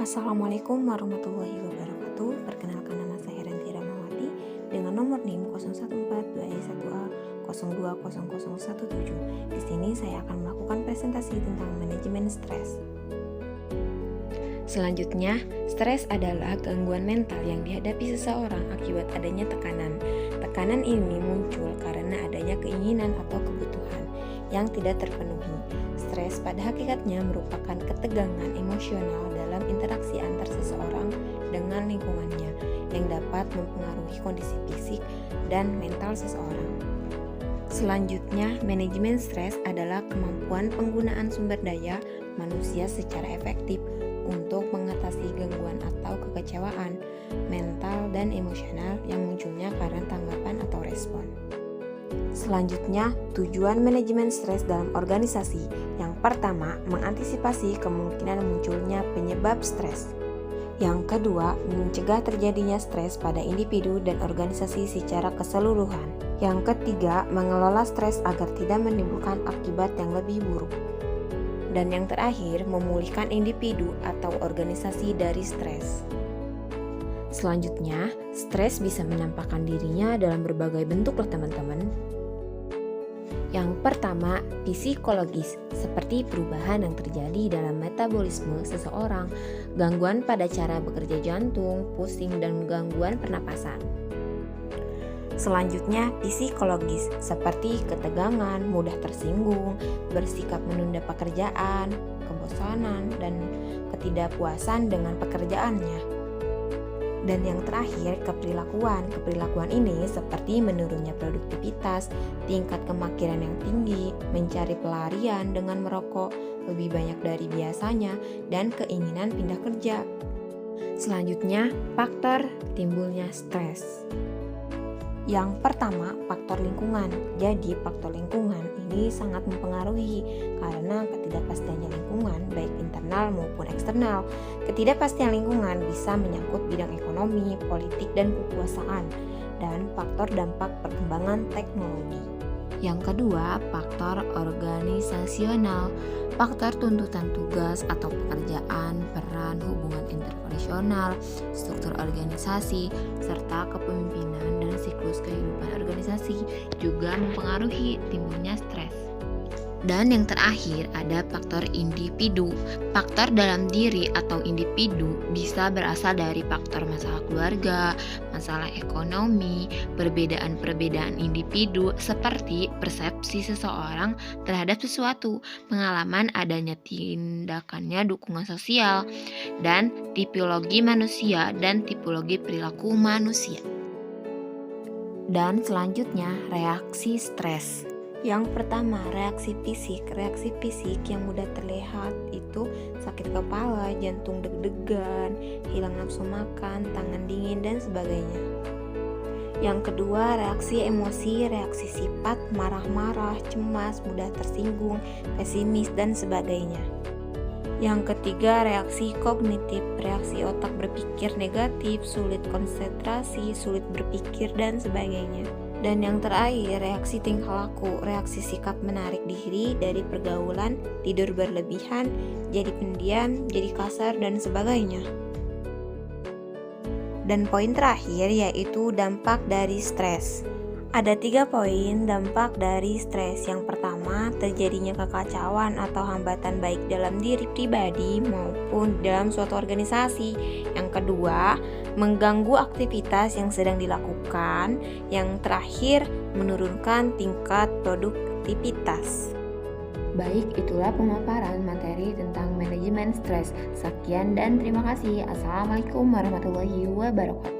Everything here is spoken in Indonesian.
Assalamualaikum warahmatullahi wabarakatuh. Perkenalkan, nama saya Ranti Ramawati dengan nomor NIM 014-2E1A-020017. Di sini saya akan melakukan presentasi tentang manajemen stres. Selanjutnya, stres adalah gangguan mental yang dihadapi seseorang akibat adanya tekanan. Tekanan ini muncul karena adanya keinginan atau kebutuhan yang tidak terpenuhi. Stres pada hakikatnya merupakan ketegangan emosional dalam interaksi antar seseorang dengan lingkungannya yang dapat mempengaruhi kondisi fisik dan mental seseorang. Selanjutnya, manajemen stres adalah kemampuan penggunaan sumber daya manusia secara efektif untuk mengatasi gangguan atau kekecewaan mental dan emosional yang munculnya karena tanggapan atau respon. Selanjutnya, tujuan manajemen stres dalam organisasi. Yang pertama, mengantisipasi kemungkinan munculnya penyebab stres. Yang kedua, mencegah terjadinya stres pada individu dan organisasi secara keseluruhan. Yang ketiga, mengelola stres agar tidak menimbulkan akibat yang lebih buruk. Dan yang terakhir, memulihkan individu atau organisasi dari stres. Selanjutnya, stres bisa menampakkan dirinya dalam berbagai bentuk loh teman-teman. Yang pertama, psikologis, seperti perubahan yang terjadi dalam metabolisme seseorang, gangguan pada cara bekerja jantung, pusing, dan gangguan pernapasan. Selanjutnya, psikologis, seperti ketegangan, mudah tersinggung, bersikap menunda pekerjaan, kebosanan, dan ketidakpuasan dengan pekerjaannya. Dan yang terakhir, kepribadian. Kepribadian ini seperti menurunnya produktivitas, tingkat kemakiran yang tinggi, mencari pelarian dengan merokok lebih banyak dari biasanya, dan keinginan pindah kerja. Selanjutnya, faktor timbulnya stres. Yang pertama, faktor lingkungan. Jadi, faktor lingkungan ini sangat mempengaruhi karena ketidakpastiannya lingkungan, baik internal maupun eksternal. Ketidakpastian lingkungan bisa menyangkut bidang ekonomi, politik, dan kekuasaan, dan faktor dampak perkembangan teknologi. Yang kedua, faktor organisasional. Faktor tuntutan tugas atau pekerjaan, peran, hubungan interpersonal, struktur organisasi, serta kepemimpinan dan siklus kehidupan organisasi juga mempengaruhi timbulnya stres. Dan yang terakhir ada faktor individu. Faktor dalam diri atau individu bisa berasal dari faktor masalah keluarga, masalah ekonomi, perbedaan-perbedaan individu seperti persepsi seseorang terhadap sesuatu, pengalaman adanya tindakannya dukungan sosial, dan tipologi manusia dan tipologi perilaku manusia. Dan selanjutnya, reaksi stres. Yang pertama, reaksi fisik. Reaksi fisik yang mudah terlihat itu sakit kepala, jantung deg-degan, hilang nafsu makan, tangan dingin, dan sebagainya. Yang kedua, reaksi emosi. Reaksi sifat marah-marah, cemas, mudah tersinggung, pesimis, dan sebagainya. Yang ketiga, reaksi kognitif. Reaksi otak berpikir negatif, sulit konsentrasi, sulit berpikir, dan sebagainya. Dan yang terakhir, reaksi tingkah laku. Reaksi sikap menarik diri dari pergaulan, tidur berlebihan, jadi pendiam, jadi kasar, dan sebagainya. Dan poin terakhir yaitu dampak dari stres. Ada 3 poin dampak dari stres. Yang pertama, terjadinya kekacauan atau hambatan baik dalam diri pribadi maupun dalam suatu organisasi. Yang kedua, mengganggu aktivitas yang sedang dilakukan. Yang terakhir, menurunkan tingkat produktivitas. Baik, itulah pemaparan materi tentang manajemen stres. Sekian dan terima kasih. Assalamualaikum warahmatullahi wabarakatuh.